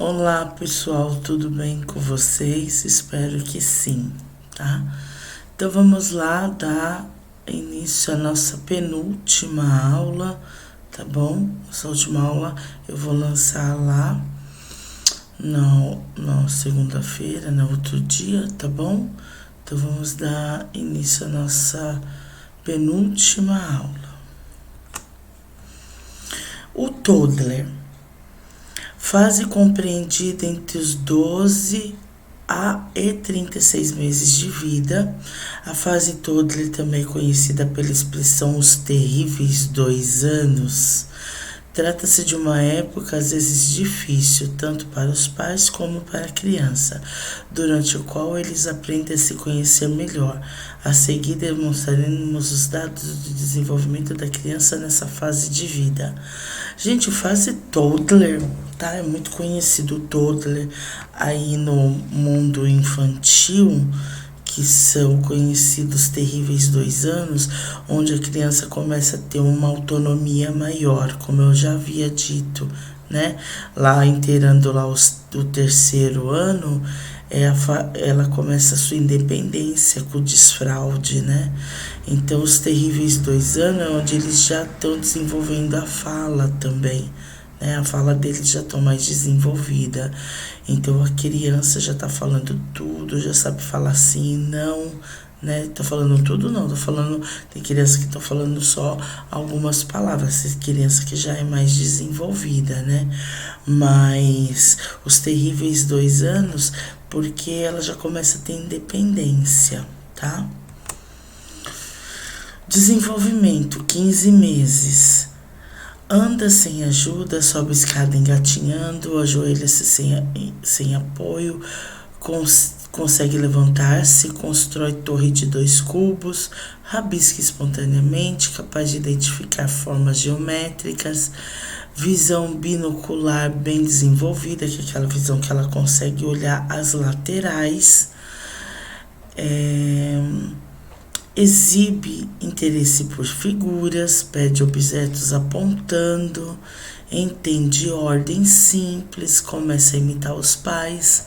Olá pessoal, tudo bem com vocês? Espero que sim, tá? Então vamos lá dar início à nossa penúltima aula, tá bom? Essa última aula eu vou lançar lá na segunda-feira, no outro dia, tá bom? Então vamos dar início à nossa penúltima aula. O toddler. Fase compreendida entre os 12 e 36 meses de vida. A fase toddler, também conhecida pela expressão os terríveis 2 anos, trata-se de uma época às vezes difícil, tanto para os pais como para a criança, durante o qual eles aprendem a se conhecer melhor. A seguir, demonstraremos os dados de desenvolvimento da criança nessa fase de vida. Gente, fase toddler, tá? É muito conhecido o toddler aí no mundo infantil, que são conhecidos terríveis 2 anos, onde a criança começa a ter uma autonomia maior, como eu já havia dito, né? Lá inteirando lá o terceiro ano, ela começa a sua independência com o desfraude, né? Então, os terríveis 2 anos é onde eles já estão desenvolvendo a fala também, né? A fala deles já está mais desenvolvida. Então, a criança já está falando tudo, já sabe falar sim, não, né? Tá falando tudo não, tô falando, tem criança que tá falando só algumas palavras, tem criança que já é mais desenvolvida, né? Mas os terríveis 2 anos, porque ela já começa a ter independência, tá? Desenvolvimento, 15 meses. Anda sem ajuda, sobe escada engatinhando, ajoelha-se sem apoio, consegue levantar-se, constrói torre de 2 cubos, rabisca espontaneamente, capaz de identificar formas geométricas, visão binocular bem desenvolvida, que é aquela visão que ela consegue olhar as laterais, exibe interesse por figuras, pede objetos apontando, entende ordens simples, começa a imitar os pais,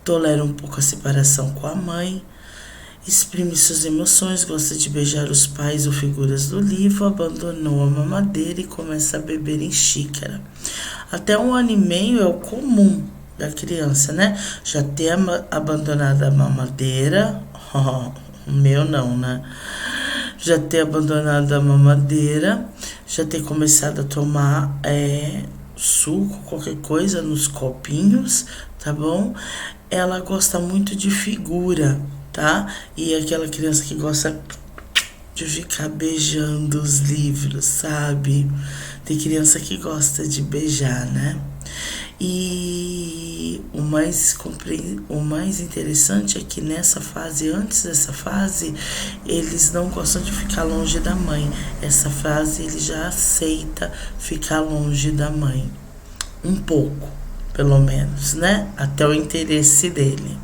tolera um pouco a separação com a mãe, exprime suas emoções, gosta de beijar os pais ou figuras do livro, abandonou a mamadeira e começa a beber em xícara. Até 1 ano e meio é o comum da criança, né? Já ter abandonado a mamadeira, o meu não, né? Já ter abandonado a mamadeira, já ter começado a tomar suco, qualquer coisa nos copinhos, tá bom? Ela gosta muito de figura, tá? E aquela criança que gosta de ficar beijando os livros, sabe? Tem criança que gosta de beijar, né? E o mais interessante é que nessa fase, antes dessa fase, eles não gostam de ficar longe da mãe. Essa fase ele já aceita ficar longe da mãe. Um pouco, pelo menos, né? Até o interesse dele.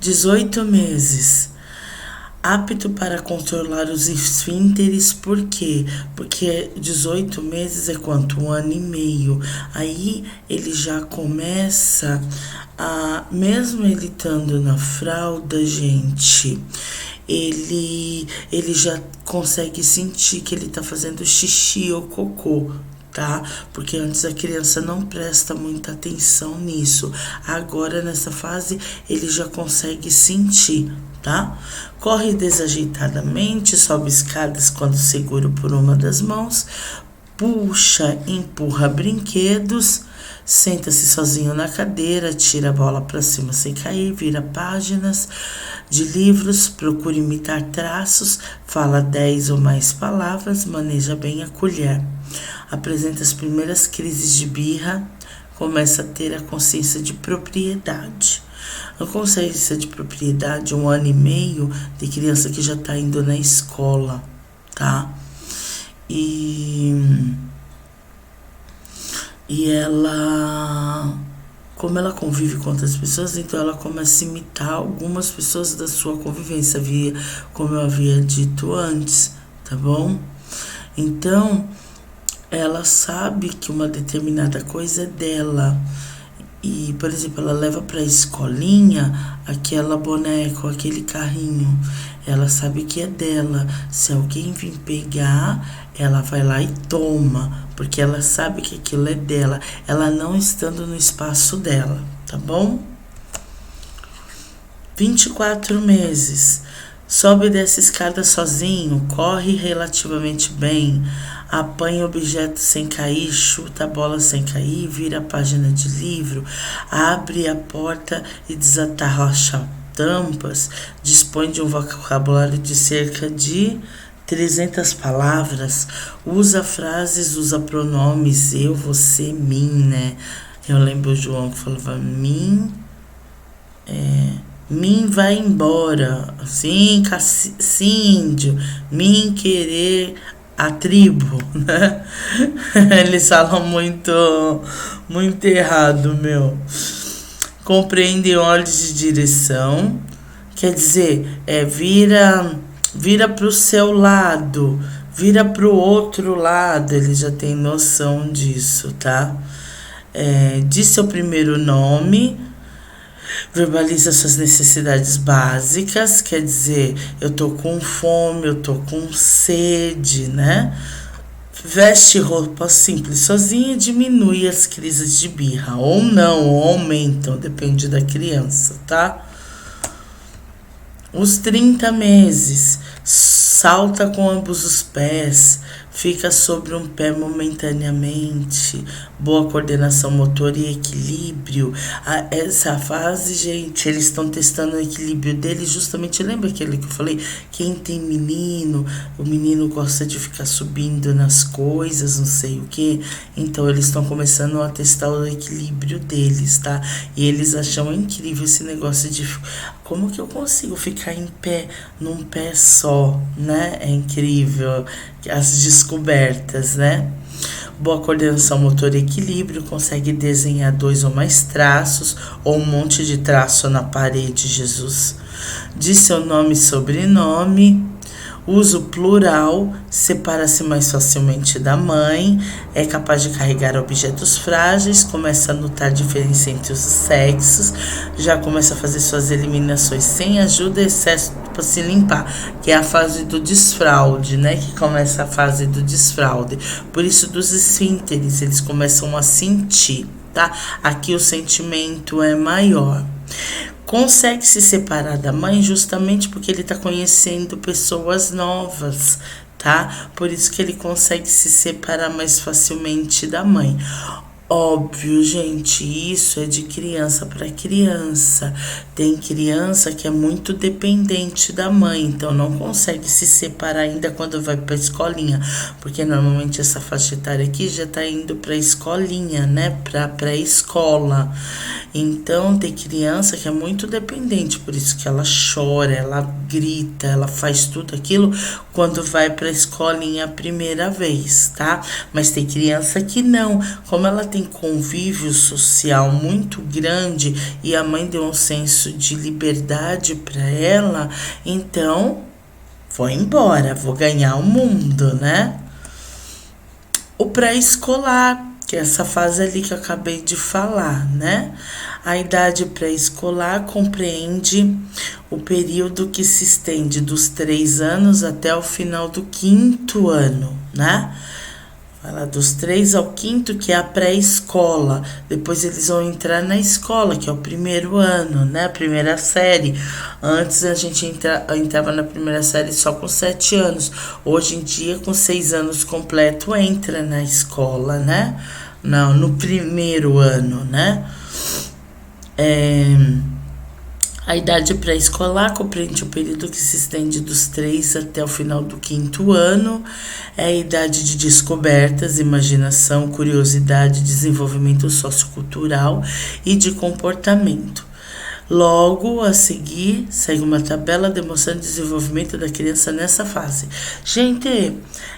18 meses. Apto para controlar os esfínteres, por quê? Porque 18 meses é quanto? 1 ano e meio. Aí ele já começa a, mesmo ele estando na fralda, gente, ele já consegue sentir que ele tá fazendo xixi ou cocô, tá? Porque antes a criança não presta muita atenção nisso. Agora, nessa fase, ele já consegue sentir, tá? Corre desajeitadamente, sobe escadas quando seguro por uma das mãos, puxa, empurra brinquedos, senta-se sozinho na cadeira, tira a bola para cima sem cair, vira páginas de livros, procura imitar traços, fala 10 ou mais palavras, maneja bem a colher. Apresenta as primeiras crises de birra, começa a ter a consciência de propriedade. A consciência de propriedade, 1 ano e meio, de criança que já está indo na escola, tá? E ela, como ela convive com outras pessoas, então ela começa a imitar algumas pessoas da sua convivência, como eu havia dito antes, tá bom? Então, ela sabe que uma determinada coisa é dela. E, por exemplo, ela leva para a escolinha aquela boneca, aquele carrinho. Ela sabe que é dela. Se alguém vir pegar, ela vai lá e toma, porque ela sabe que aquilo é dela, ela não estando no espaço dela, tá bom? 24 meses. Sobe e desce escada sozinho, corre relativamente bem, apanha objetos sem cair, chuta a bola sem cair, vira a página de livro, abre a porta e desatarrocha tampas, dispõe de um vocabulário de cerca de 300 palavras, usa frases, usa pronomes eu, você, mim, né? Eu lembro o João que falava mim, mim vai embora, sim, sim, índio, mim querer a tribo, né? Eles falam muito errado, meu. Compreende olhos de direção, quer dizer, vira pro seu lado, vira pro outro lado, ele já tem noção disso, tá? Diz seu primeiro nome, verbaliza suas necessidades básicas, quer dizer, eu tô com fome, eu tô com sede, né? Veste roupa simples sozinha, diminui as crises de birra, ou não, ou aumentam, depende da criança, tá? Os 30 meses, salta com ambos os pés, fica sobre um pé momentaneamente, boa coordenação motor e equilíbrio. Essa fase, gente, eles estão testando o equilíbrio deles, justamente, lembra aquele que eu falei? Quem tem menino, o menino gosta de ficar subindo nas coisas, não sei o que, então eles estão começando a testar o equilíbrio deles, tá? E eles acham incrível esse negócio de como que eu consigo ficar em pé, num pé só, né? É incrível as descobertas, né? Boa coordenação motor e equilíbrio, consegue desenhar 2 ou mais traços, ou um monte de traço na parede, Jesus. Diz seu nome e sobrenome, usa o plural, separa-se mais facilmente da mãe, é capaz de carregar objetos frágeis, começa a notar diferença entre os sexos, já começa a fazer suas eliminações sem ajuda, excesso para se limpar, que é a fase do desfraude, né? Que começa a fase do desfraude. Por isso, dos esfínteres, eles começam a sentir, tá? Aqui o sentimento é maior. Consegue se separar da mãe justamente porque ele está conhecendo pessoas novas, tá? Por isso que ele consegue se separar mais facilmente da mãe. Óbvio, gente, isso é de criança para criança. Tem criança que é muito dependente da mãe, então não consegue se separar ainda quando vai para a escolinha, porque normalmente essa faixa etária aqui já está indo para a escolinha, né? Para pré-escola. Então tem criança que é muito dependente, por isso que ela chora, ela grita, ela faz tudo aquilo quando vai para a escolinha a primeira vez, tá? Mas tem criança que não, como ela tem convívio social muito grande e a mãe deu um senso de liberdade para ela, então vou embora, vou ganhar o mundo, né? O pré-escolar, que é essa fase ali que eu acabei de falar, né? A idade pré-escolar compreende o período que se estende dos 3 anos até o final do 5º ano, né? Vai lá dos 3 ao 5º, que é a pré-escola. Depois eles vão entrar na escola, que é o 1º ano, né? A primeira série. Antes a gente entrava na primeira série só com 7 anos. Hoje em dia, com 6 anos completo, entra na escola, né? Não, no 1º ano, né? A idade pré-escolar compreende o período que se estende dos 3 até o final do 5º ano. É a idade de descobertas, imaginação, curiosidade, desenvolvimento sociocultural e de comportamento. Logo a seguir, segue uma tabela demonstrando o desenvolvimento da criança nessa fase. Gente,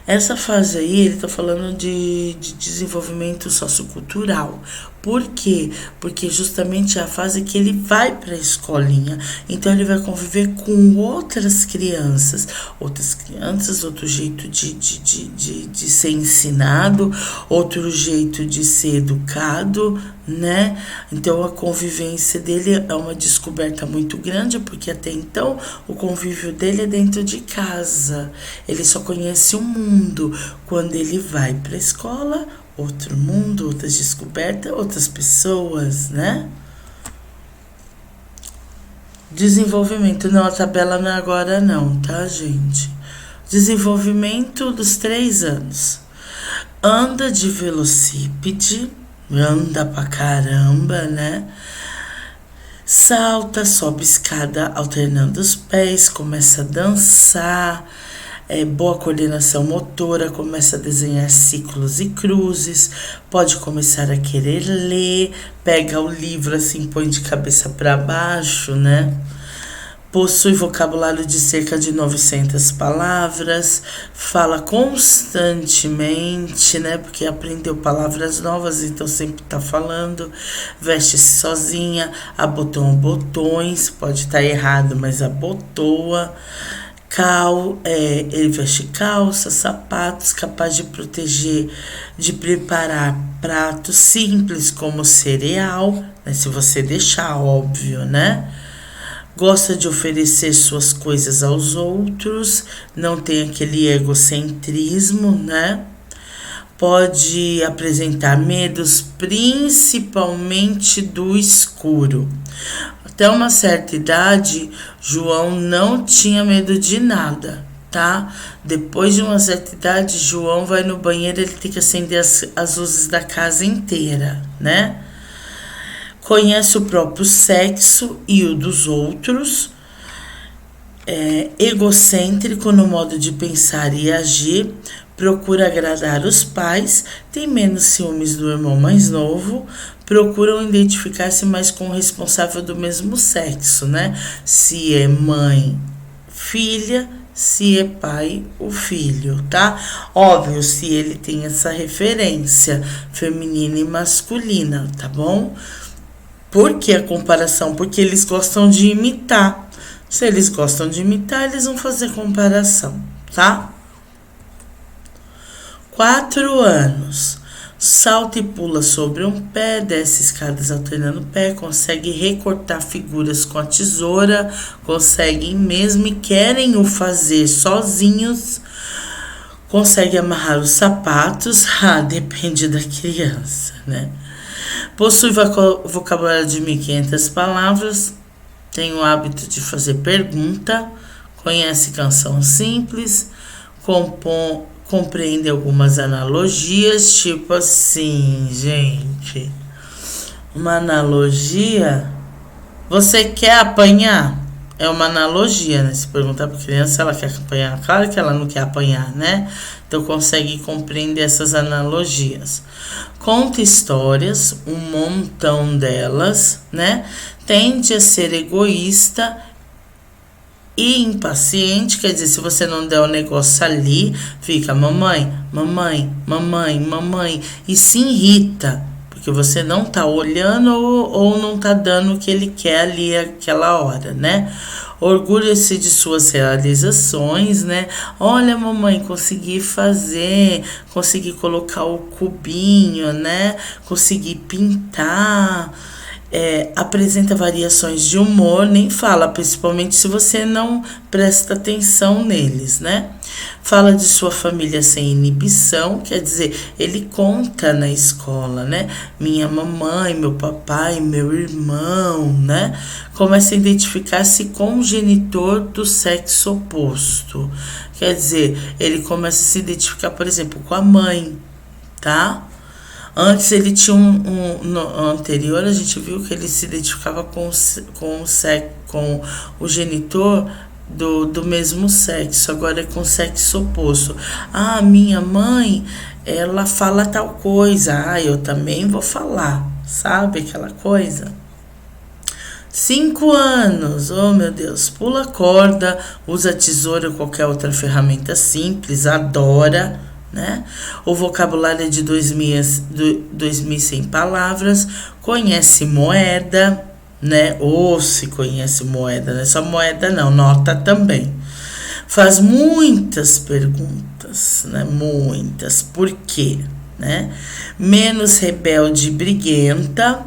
essa fase aí, ele tá falando de desenvolvimento sociocultural. Por quê? Porque justamente é a fase que ele vai para a escolinha. Então ele vai conviver com outro crianças, outro jeito de ser ensinado, outro jeito de ser educado, né? Então a convivência dele é uma descoberta muito grande, porque até então o convívio dele é dentro de casa. Ele só conhece o mundo. Quando ele vai para a escola, outro mundo, outras descobertas, outras pessoas, né? Desenvolvimento, não, a tabela não é agora não, tá, gente? Desenvolvimento dos 3 anos. Anda de velocípede, anda pra caramba, né? Salta, sobe escada alternando os pés, começa a dançar, boa coordenação motora, começa a desenhar círculos e cruzes, pode começar a querer ler, pega o livro assim, põe de cabeça para baixo, né? Possui vocabulário de cerca de 900 palavras, fala constantemente, né? Porque aprendeu palavras novas, então sempre tá falando. Veste-se sozinha, abotoa botões, pode estar errado, mas abotoa. Ele veste calça, sapatos, capaz de proteger, de preparar pratos simples como cereal, né? Se você deixar, óbvio, né? Gosta de oferecer suas coisas aos outros, não tem aquele egocentrismo, né? Pode apresentar medos, principalmente do escuro. Até uma certa idade, João não tinha medo de nada, tá? Depois de uma certa idade, João vai no banheiro, ele tem que acender as luzes da casa inteira, né? Conhece o próprio sexo e o dos outros, egocêntrico no modo de pensar e agir, procura agradar os pais, tem menos ciúmes do irmão mais novo, procuram identificar-se mais com o responsável do mesmo sexo, né? Se é mãe, filha, se é pai, o filho, tá? Óbvio, se ele tem essa referência feminina e masculina, tá bom? Por que a comparação? Porque eles gostam de imitar. Se eles gostam de imitar, eles vão fazer comparação, tá? 4 anos. Salta e pula sobre um pé, desce escadas alternando o pé, consegue recortar figuras com a tesoura, conseguem mesmo e querem o fazer sozinhos, consegue amarrar os sapatos, depende da criança, né? Possui vocabulário de 1.500 palavras, tem o hábito de fazer pergunta, conhece canção simples, compreende algumas analogias, tipo assim, gente. Uma analogia, você quer apanhar? É uma analogia, né? Se perguntar para criança, ela quer apanhar? Claro que ela não quer apanhar, né? Então consegue compreender essas analogias. Conta histórias, um montão delas, né? Tende a ser egoísta e impaciente, quer dizer, se você não der o negócio ali, fica mamãe, mamãe, mamãe, mamãe, e se irrita, porque você não tá olhando ou não tá dando o que ele quer ali aquela hora, né? Orgulha-se de suas realizações, né? Olha, mamãe, consegui fazer, consegui colocar o cubinho, né? Consegui pintar. Apresenta variações de humor, nem fala, principalmente se você não presta atenção neles, né? Fala de sua família sem inibição, quer dizer, ele conta na escola, né? Minha mamãe, meu papai, meu irmão, né? Começa a identificar-se com o genitor do sexo oposto. Quer dizer, ele começa a se identificar, por exemplo, com a mãe, tá? Antes ele tinha no anterior a gente viu que ele se identificava com o genitor do mesmo sexo, agora é com o sexo oposto. Minha mãe, ela fala tal coisa, eu também vou falar, sabe aquela coisa? 5 anos, oh meu Deus, pula corda, usa tesoura ou qualquer outra ferramenta simples, adora, né? O vocabulário é de 2.100 palavras, conhece moeda, né? Ou se conhece moeda, não é só moeda não, nota também. Faz muitas perguntas, né? Muitas. Por quê? Né? Menos rebelde e briguenta,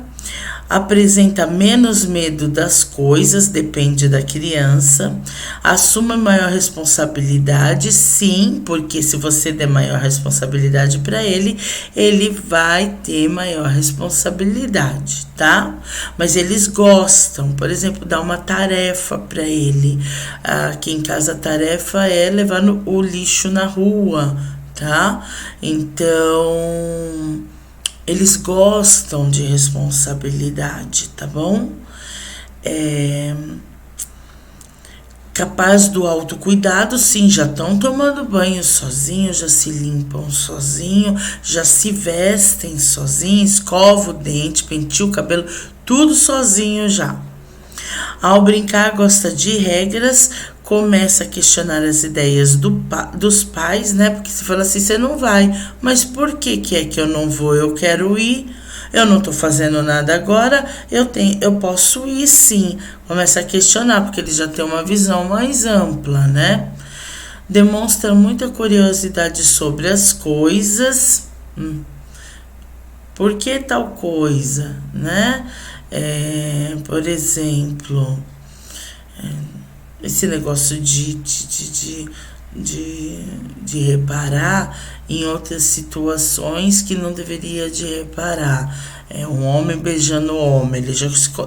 apresenta menos medo das coisas, depende da criança, assume maior responsabilidade, sim, porque se você der maior responsabilidade para ele, ele vai ter maior responsabilidade, tá? Mas eles gostam, por exemplo, dar uma tarefa para ele. Aqui em casa a tarefa é levar o lixo na rua, tá? Então, eles gostam de responsabilidade, tá bom? Capaz do autocuidado, sim, já estão tomando banho sozinhos, já se limpam sozinho, já se vestem sozinho, escova o dente, penteia o cabelo, tudo sozinho já. Ao brincar, gosta de regras, começa a questionar as ideias dos pais, né? Porque você fala assim, você não vai, mas por que é que eu não vou? Eu quero ir, eu não tô fazendo nada agora, eu posso ir sim. Começa a questionar, porque ele já tem uma visão mais ampla, né? Demonstra muita curiosidade sobre as coisas. Por que tal coisa, né? Por exemplo, esse negócio de reparar em outras situações que não deveria de reparar. É um homem beijando o homem,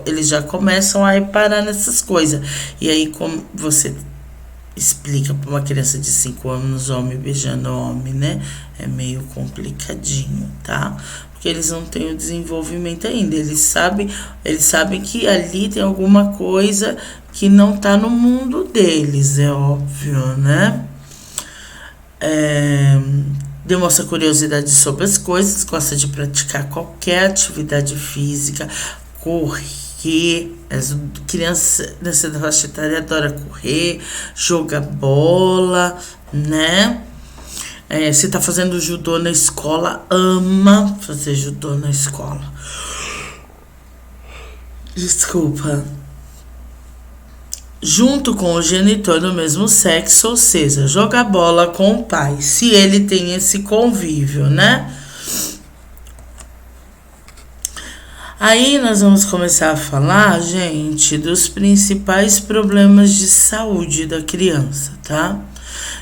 eles já começam a reparar nessas coisas. E aí, como você explica para uma criança de 5 anos, homem beijando homem, né? É meio complicadinho, tá? Porque eles não têm o desenvolvimento ainda. Eles sabem que ali tem alguma coisa que não tá no mundo deles, é óbvio, né? Demonstra curiosidade sobre as coisas, gosta de praticar qualquer atividade física, correr. As crianças nessa faixa etária adora correr, jogar bola, né? Se tá fazendo judô na escola, ama fazer judô na escola. Desculpa. Junto com o genitor do mesmo sexo, ou seja, jogar bola com o pai, se ele tem esse convívio, né? Aí nós vamos começar a falar, gente, dos principais problemas de saúde da criança, tá?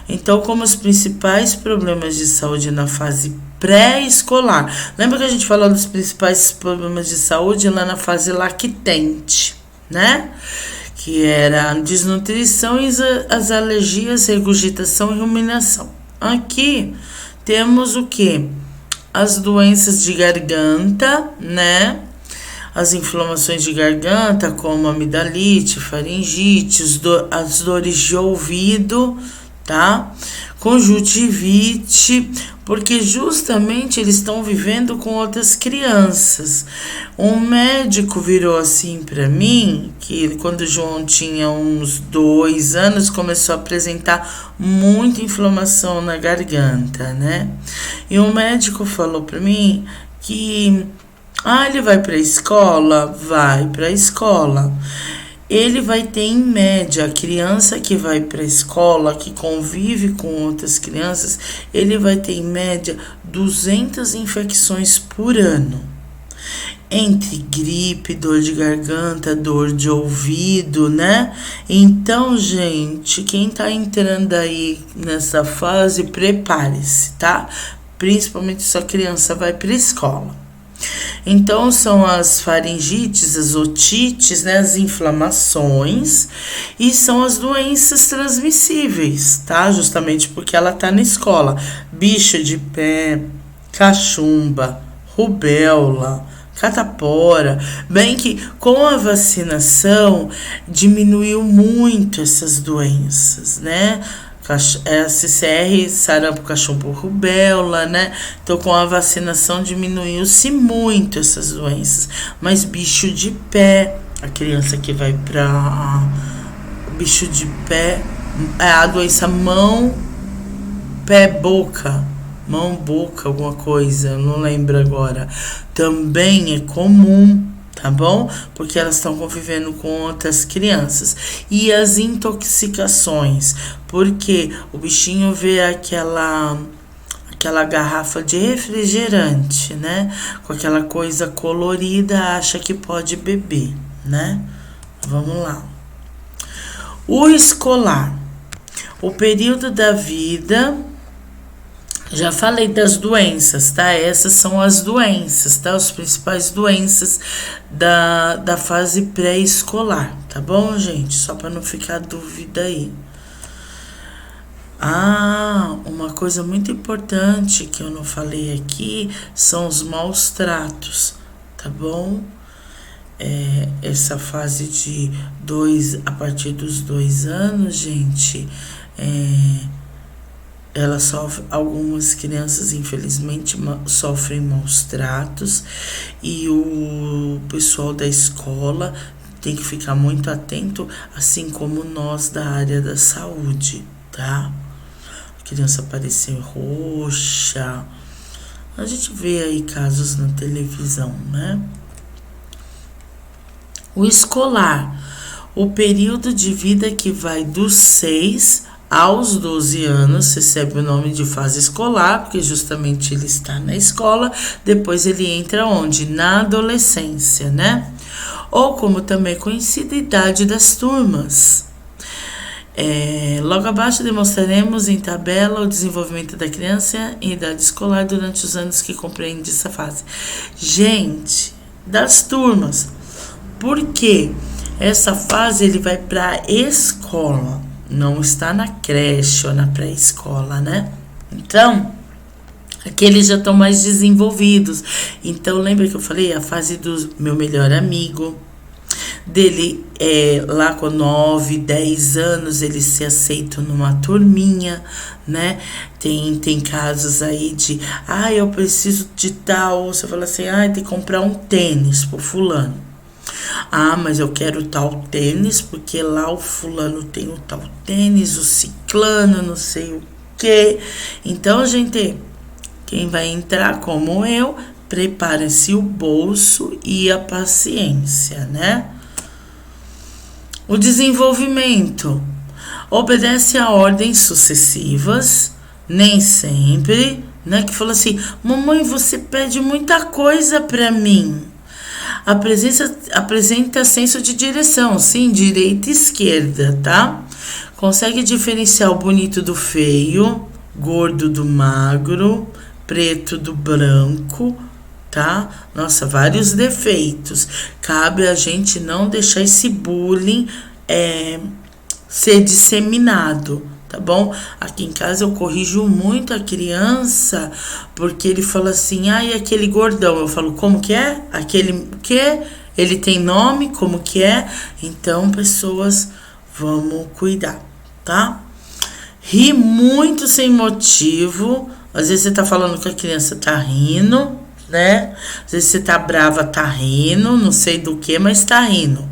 Então, como os principais problemas de saúde na fase pré-escolar. Lembra que a gente falou dos principais problemas de saúde lá na fase lactente, né? Que era a desnutrição e as alergias, regurgitação e ruminação. Aqui temos o que? As doenças de garganta, né? As inflamações de garganta, como amidalite, faringite, as dores de ouvido, tá? Conjuntivite, porque justamente eles estão vivendo com outras crianças. Um médico virou assim para mim, que quando o João tinha uns 2 anos, começou a apresentar muita inflamação na garganta, né? E um médico falou para mim que ele vai para a escola? Vai para a escola. Ele vai ter, em média, a criança que vai para a escola, que convive com outras crianças, ele vai ter, em média, 200 infecções por ano. Entre gripe, dor de garganta, dor de ouvido, né? Então, gente, quem tá entrando aí nessa fase, prepare-se, tá? Principalmente se a criança vai para a escola. Então, são as faringites, as otites, né, as inflamações, e são as doenças transmissíveis, tá? Justamente porque ela tá na escola. Bicho de pé, cachumba, rubéola, catapora. Bem que com a vacinação diminuiu muito essas doenças, né? CCR, sarampo, cachumba, rubéola, né? Então, com a vacinação diminuiu-se muito essas doenças. Mas bicho de pé, A criança que vai para bicho de pé, é a doença mão, pé, boca. Mão, boca, alguma coisa, não lembro agora. Também é comum, tá bom? Porque elas estão convivendo com outras crianças. E as intoxicações, porque o bichinho vê aquela garrafa de refrigerante, né? Com aquela coisa colorida, acha que pode beber, né? Vamos lá. O escolar. O período da vida. Já falei das doenças, tá? Essas são as doenças, tá? As principais doenças da fase pré-escolar, tá bom, gente? Só para não ficar dúvida aí. Uma coisa muito importante que eu não falei aqui são os maus tratos, tá bom? Essa fase de a partir dos 2 anos, gente, ela sofre, algumas crianças infelizmente sofrem maus tratos e o pessoal da escola tem que ficar muito atento, assim como nós da área da saúde, tá? A criança parecer roxa, a gente vê aí casos na televisão, né? O escolar, o período de vida que vai dos 6 aos 12 anos, recebe o nome de fase escolar, porque justamente ele está na escola, depois ele entra onde? Na adolescência, né? Ou como também é conhecida, a idade das turmas. Logo abaixo demonstraremos em tabela o desenvolvimento da criança em idade escolar durante os anos que compreende essa fase. Gente, das turmas, porque essa fase ele vai para a escola, não está na creche ou na pré-escola, né? Então, aqueles já estão mais desenvolvidos. Então, lembra que eu falei a fase do meu melhor amigo, dele lá com 9, 10 anos, ele se aceita numa turminha, né? Tem casos aí de, eu preciso de tal, você fala assim, tem que comprar um tênis pro fulano. Mas eu quero tal tênis, porque lá o fulano tem o tal tênis, o ciclano, não sei o que. Então, gente, quem vai entrar como eu, prepare-se o bolso e a paciência, né? O desenvolvimento obedece a ordens sucessivas, nem sempre, né? Que fala assim, mamãe, você pede muita coisa pra mim. Apresenta senso de direção, sim, direita e esquerda, tá? Consegue diferenciar o bonito do feio, gordo do magro, preto do branco, tá? Nossa, vários defeitos. Cabe a gente não deixar esse bullying ser disseminado, tá bom? Aqui em casa eu corrijo muito a criança, porque ele fala assim, e aquele gordão? Eu falo, como que é? Aquele que? Ele tem nome? Como que é? Então, pessoas, vamos cuidar, tá? Ri muito sem motivo. Às vezes você tá falando que a criança tá rindo, né? Às vezes você tá brava, tá rindo, não sei do que, mas tá rindo.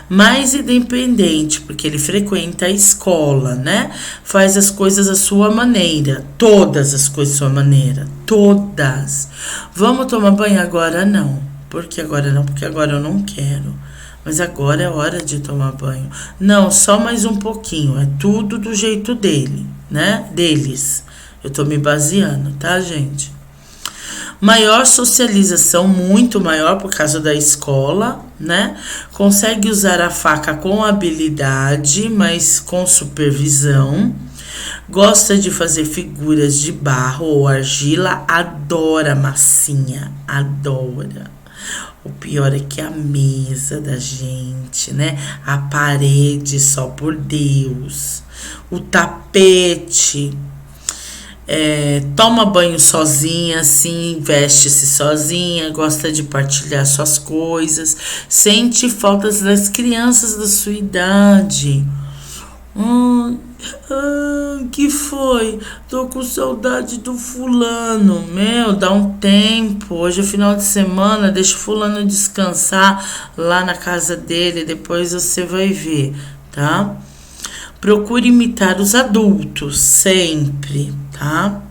Mais independente, porque ele frequenta a escola, né? Faz as coisas à sua maneira. Todas as coisas à sua maneira. Todas. Vamos tomar banho agora? Não. Por que agora não? Porque agora eu não quero. Mas agora é hora de tomar banho. Não, só mais um pouquinho. É tudo do jeito dele, né? Deles. Eu tô me baseando, tá, gente? Maior socialização, muito maior por causa da escola, né? Consegue usar a faca com habilidade, mas com supervisão. Gosta de fazer figuras de barro ou argila, adora massinha, adora. O pior é que a mesa da gente, né? A parede, só por Deus. O tapete. Toma banho sozinha, assim, veste-se sozinha, gosta de partilhar suas coisas, sente faltas das crianças da sua idade. Ah, que foi? Tô com saudade do fulano. Meu, dá um tempo. Hoje é final de semana, deixa o fulano descansar lá na casa dele, depois você vai ver, tá? Procure imitar os adultos, sempre, tá?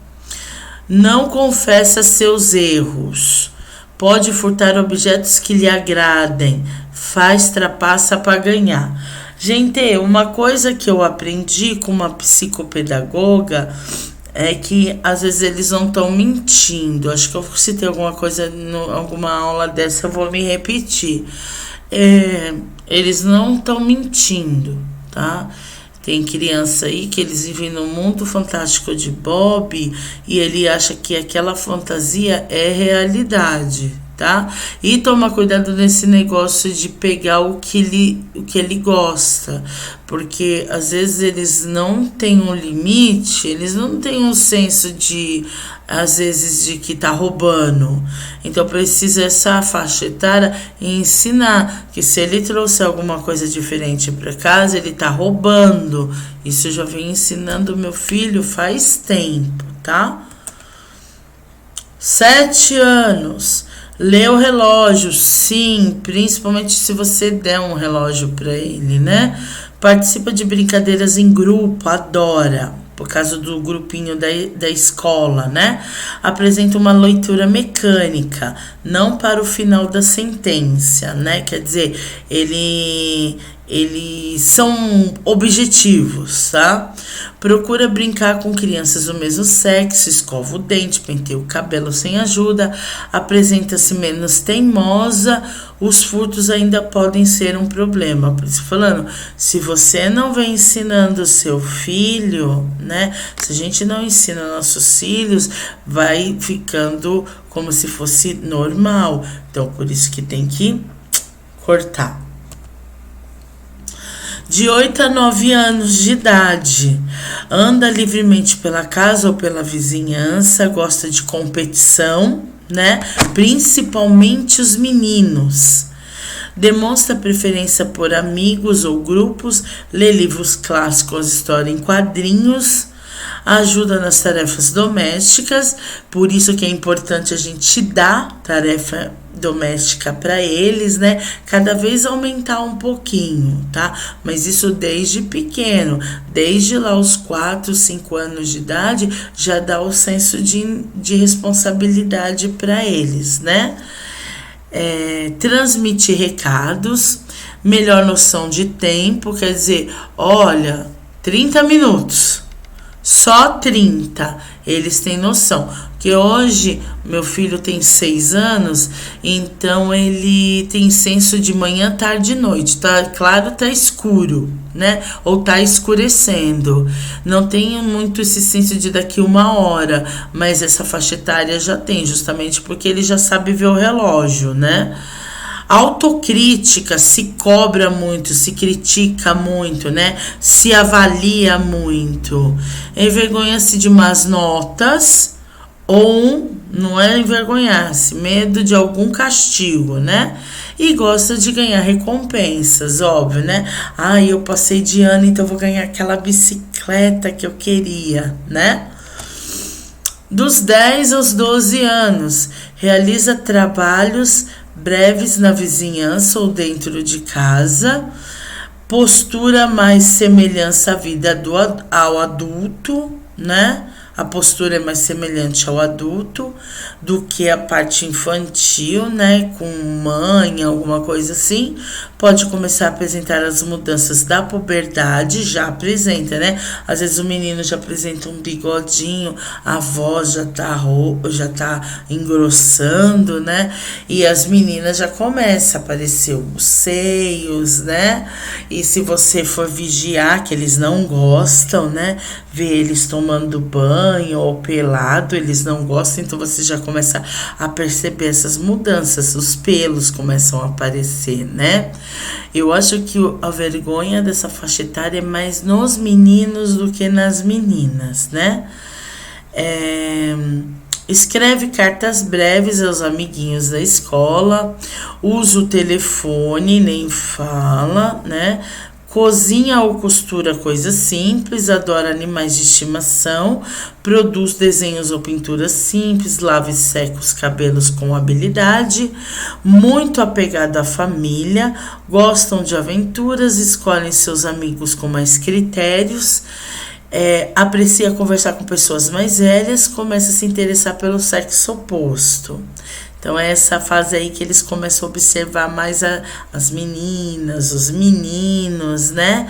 Não confessa seus erros. Pode furtar objetos que lhe agradem. Faz trapaça para ganhar. Gente, uma coisa que eu aprendi com uma psicopedagoga é que às vezes eles não estão mentindo. Acho que eu citei alguma coisa, alguma aula dessa, eu vou me repetir. Eles não estão mentindo, tá? Tem criança aí que eles vivem no mundo fantástico de Bob e ele acha que aquela fantasia é realidade, tá? E toma cuidado nesse negócio de pegar o que ele gosta, porque às vezes eles não têm um limite, eles não têm um senso de, às vezes, de que tá roubando. Então precisa essa faixa etária ensinar que se ele trouxer alguma coisa diferente para casa, ele tá roubando. Isso eu já venho ensinando meu filho faz tempo, tá? 7 anos. Lê o relógio, sim, principalmente se você der um relógio para ele, né? Participa de brincadeiras em grupo, adora, por causa do grupinho da escola, né? Apresenta uma leitura mecânica, não para o final da sentença, né? Quer dizer, eles são objetivos, tá? Procura brincar com crianças do mesmo sexo, escova o dente, penteia o cabelo sem ajuda, apresenta-se menos teimosa, os furtos ainda podem ser um problema. Por isso, falando, se você não vem ensinando seu filho, né? Se a gente não ensina nossos filhos, vai ficando como se fosse normal. Então, por isso que tem que cortar. De 8 a 9 anos de idade, anda livremente pela casa ou pela vizinhança, gosta de competição, né? Principalmente os meninos. Demonstra preferência por amigos ou grupos, lê livros clássicos, história em quadrinhos, ajuda nas tarefas domésticas, por isso que é importante a gente dar tarefa doméstica para eles, né? Cada vez aumentar um pouquinho, tá? Mas isso desde pequeno, desde lá os 4, 5 anos de idade, já dá o senso de responsabilidade para eles, né? Transmitir recados, melhor noção de tempo, quer dizer, olha, 30 minutos. Só 30, eles têm noção. Que hoje, meu filho tem 6 anos, então ele tem senso de manhã, tarde e noite. Tá claro, tá escuro, né? Ou tá escurecendo. Não tenho muito esse senso de daqui 1 hora, mas essa faixa etária já tem, justamente porque ele já sabe ver o relógio, né? Autocrítica, se cobra muito, se critica muito, né? Se avalia muito. Envergonha-se de más notas ou não é envergonhar-se, medo de algum castigo, né? E gosta de ganhar recompensas, óbvio, né? Eu passei de ano, então vou ganhar aquela bicicleta que eu queria, né? Dos 10 aos 12 anos, realiza trabalhos breves na vizinhança ou dentro de casa, postura mais semelhança à vida ao adulto, né? A postura é mais semelhante ao adulto do que a parte infantil, né? Com mãe, alguma coisa assim. Pode começar a apresentar as mudanças da puberdade, já apresenta, né? Às vezes o menino já apresenta um bigodinho, a voz já tá engrossando, né? E as meninas já começam a aparecer os seios, né? E se você for vigiar, que eles não gostam, né? Ver eles tomando banho ou pelado, eles não gostam, então você já começa a perceber essas mudanças, os pelos começam a aparecer, né? Eu acho que a vergonha dessa faixa etária é mais nos meninos do que nas meninas, né? Escreve cartas breves aos amiguinhos da escola, usa o telefone, nem fala, né? cozinha ou costura coisas simples, adora animais de estimação, produz desenhos ou pinturas simples, lava e seca os cabelos com habilidade, muito apegado à família, gostam de aventuras, escolhem seus amigos com mais critérios, aprecia conversar com pessoas mais velhas, começa a se interessar pelo sexo oposto. Então é essa fase aí que eles começam a observar mais as meninas, os meninos, né?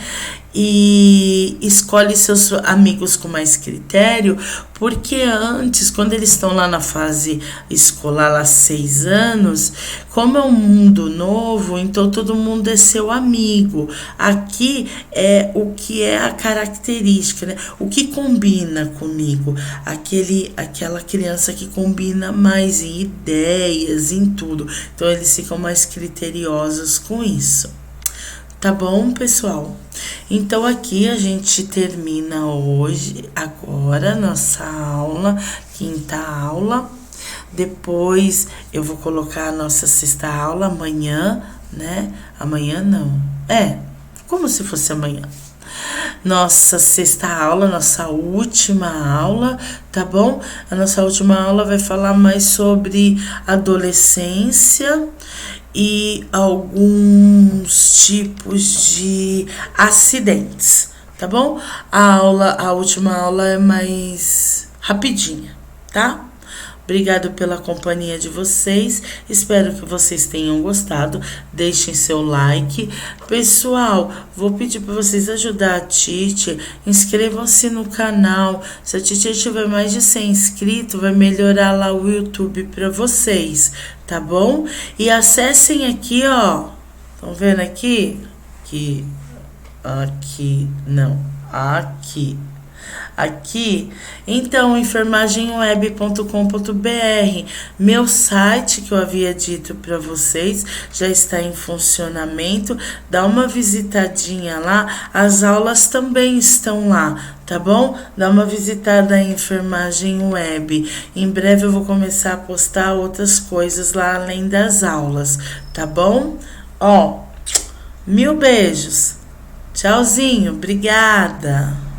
E escolhe seus amigos com mais critério, porque antes, quando eles estão lá na fase escolar, lá 6 anos, como é um mundo novo, então todo mundo é seu amigo. Aqui é o que é a característica, né? O que combina comigo, aquela criança que combina mais em ideias, em tudo. Então eles ficam mais criteriosos com isso. Tá bom, pessoal? Então aqui a gente termina hoje, agora, nossa aula, quinta aula. Depois eu vou colocar a nossa sexta aula amanhã, né? Amanhã não. Como se fosse amanhã. Nossa sexta aula, nossa última aula, tá bom? A nossa última aula vai falar mais sobre adolescência e alguns tipos de acidentes, tá bom? A última aula é mais rapidinha, tá? Obrigado pela companhia de vocês. Espero que vocês tenham gostado. Deixem seu like. Pessoal, vou pedir para vocês ajudar a Titi. Inscrevam-se no canal. Se a Titi tiver mais de 100 inscritos, vai melhorar lá o YouTube para vocês, tá bom? E acessem aqui, ó. Estão vendo aqui? Aqui, então, enfermagemweb.com.br, meu site que eu havia dito para vocês já está em funcionamento. Dá uma visitadinha lá, as aulas também estão lá, tá bom? Dá uma visitada em Enfermagem Web. Em breve eu vou começar a postar outras coisas lá além das aulas, tá bom? Ó, 1000 beijos. Tchauzinho, obrigada.